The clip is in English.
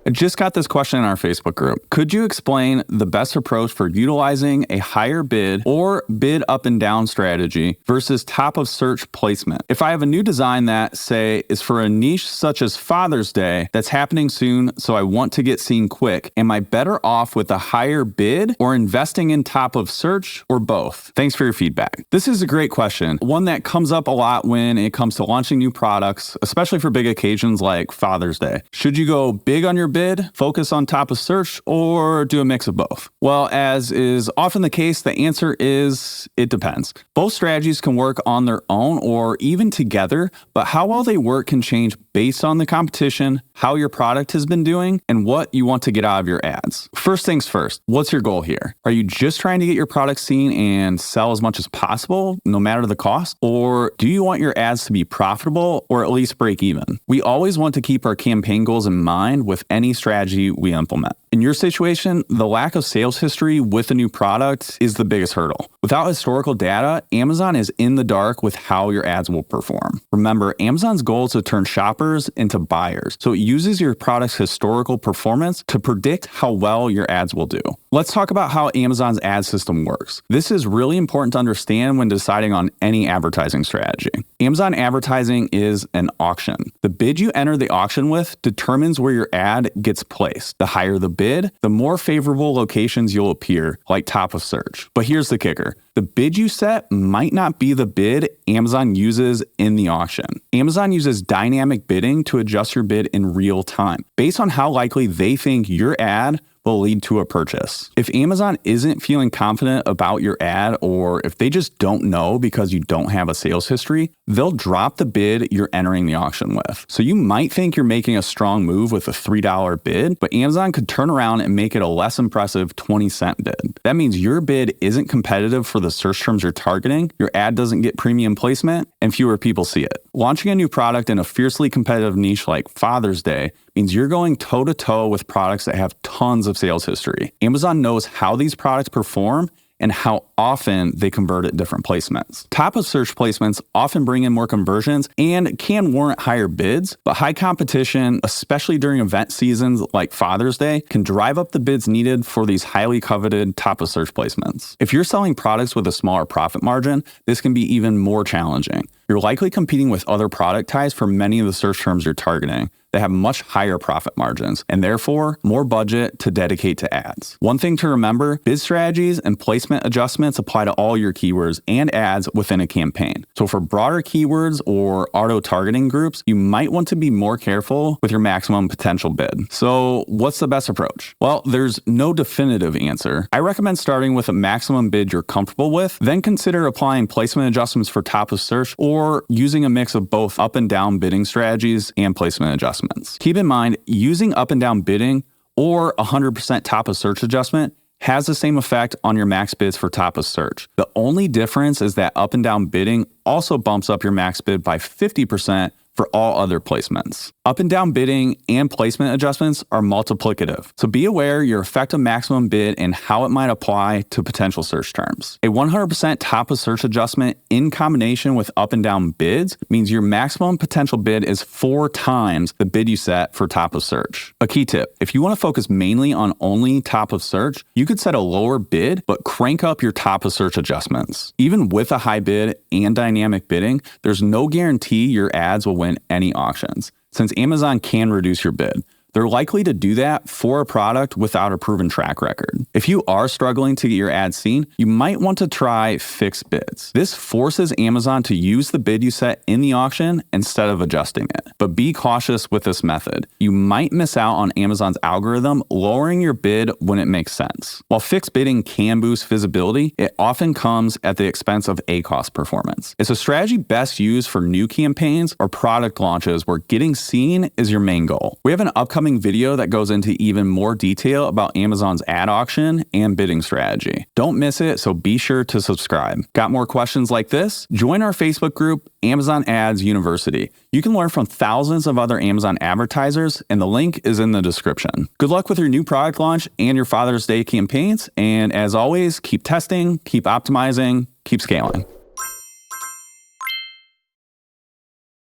I just got this question in our Facebook group. Could you explain the best approach for utilizing a higher bid or bid up and down strategy versus top of search placement? If I have a new design that, say, is for a niche such as Father's Day that's happening soon, so I want to get seen quick, am I better off with a higher bid or investing in top of search, or both? Thanks for your feedback. This is a great question, one that comes up a lot when it comes to launching new products, especially for big occasions like Father's Day. Should you go big on your bid, focus on top of search, or do a mix of both? Well, as is often the case, the answer is it depends. Both strategies can work on their own or even together, but how well they work can change based on the competition, how your product has been doing, and what you want to get out of your ads. First things first, what's your goal here? Are you just trying to get your product seen and sell as much as possible, no matter the cost? Or do you want your ads to be profitable or at least break even? We always want to keep our campaign goals in mind with any strategy we implement. In your situation, the lack of sales history with a new product is the biggest hurdle. Without historical data, Amazon is in the dark with how your ads will perform. Remember, Amazon's goal is to turn shoppers into buyers, so it uses your product's historical performance to predict how well your ads will do. Let's talk about how Amazon's ad system works. This is really important to understand when deciding on any advertising strategy. Amazon advertising is an auction. The bid you enter the auction with determines where your ad gets placed. The higher the bid, the more favorable locations you'll appear, like top of search. But here's the kicker. The bid you set might not be the bid Amazon uses in the auction. Amazon uses dynamic bidding to adjust your bid in real time, based on how likely they think your ad will lead to a purchase. If Amazon isn't feeling confident about your ad, or if they just don't know because you don't have a sales history, they'll drop the bid you're entering the auction with. So you might think you're making a strong move with a $3 bid, but Amazon could turn around and make it a less impressive 20-cent bid. That means your bid isn't competitive for the search terms you're targeting, your ad doesn't get premium placement, and fewer people see it. Launching a new product in a fiercely competitive niche like Father's Day means you're going toe-to-toe with products that have tons of sales history. Amazon knows how these products perform and how often they convert at different placements. Top of search placements often bring in more conversions and can warrant higher bids, but high competition, especially during event seasons like Father's Day, can drive up the bids needed for these highly coveted top of search placements. If you're selling products with a smaller profit margin, this can be even more challenging. You're likely competing with other product types for many of the search terms you're targeting that have much higher profit margins and therefore more budget to dedicate to ads. One thing to remember, bid strategies and placement adjustments apply to all your keywords and ads within a campaign. So for broader keywords or auto-targeting groups, you might want to be more careful with your maximum potential bid. So what's the best approach? Well, there's no definitive answer. I recommend starting with a maximum bid you're comfortable with, then consider applying placement adjustments for top of search or using a mix of both up and down bidding strategies and placement adjustments. Keep in mind, using up and down bidding or 100% top of search adjustment has the same effect on your max bids for top of search. The only difference is that up and down bidding also bumps up your max bid by 50% for all other placements. Up and down bidding and placement adjustments are multiplicative, so be aware your effective maximum bid and how it might apply to potential search terms. A 100% top of search adjustment in combination with up and down bids means your maximum potential bid is 4 times the bid you set for top of search. A key tip, if you want to focus mainly on only top of search, you could set a lower bid but crank up your top of search adjustments. Even with a high bid and dynamic bidding, there's no guarantee your ads will win any auctions, since Amazon can reduce your bid. They're likely to do that for a product without a proven track record. If you are struggling to get your ad seen, you might want to try fixed bids. This forces Amazon to use the bid you set in the auction instead of adjusting it. But be cautious with this method. You might miss out on Amazon's algorithm lowering your bid when it makes sense. While fixed bidding can boost visibility, it often comes at the expense of ACoS performance. It's a strategy best used for new campaigns or product launches where getting seen is your main goal. We have an upcoming video that goes into even more detail about Amazon's ad auction and bidding strategy. Don't miss it, so be sure to subscribe. Got more questions like this? Join our Facebook group, Amazon Ads University. You can learn from thousands of other Amazon advertisers, and the link is in the description. Good luck with your new product launch and your Father's Day campaigns, and as always, keep testing, keep optimizing, keep scaling.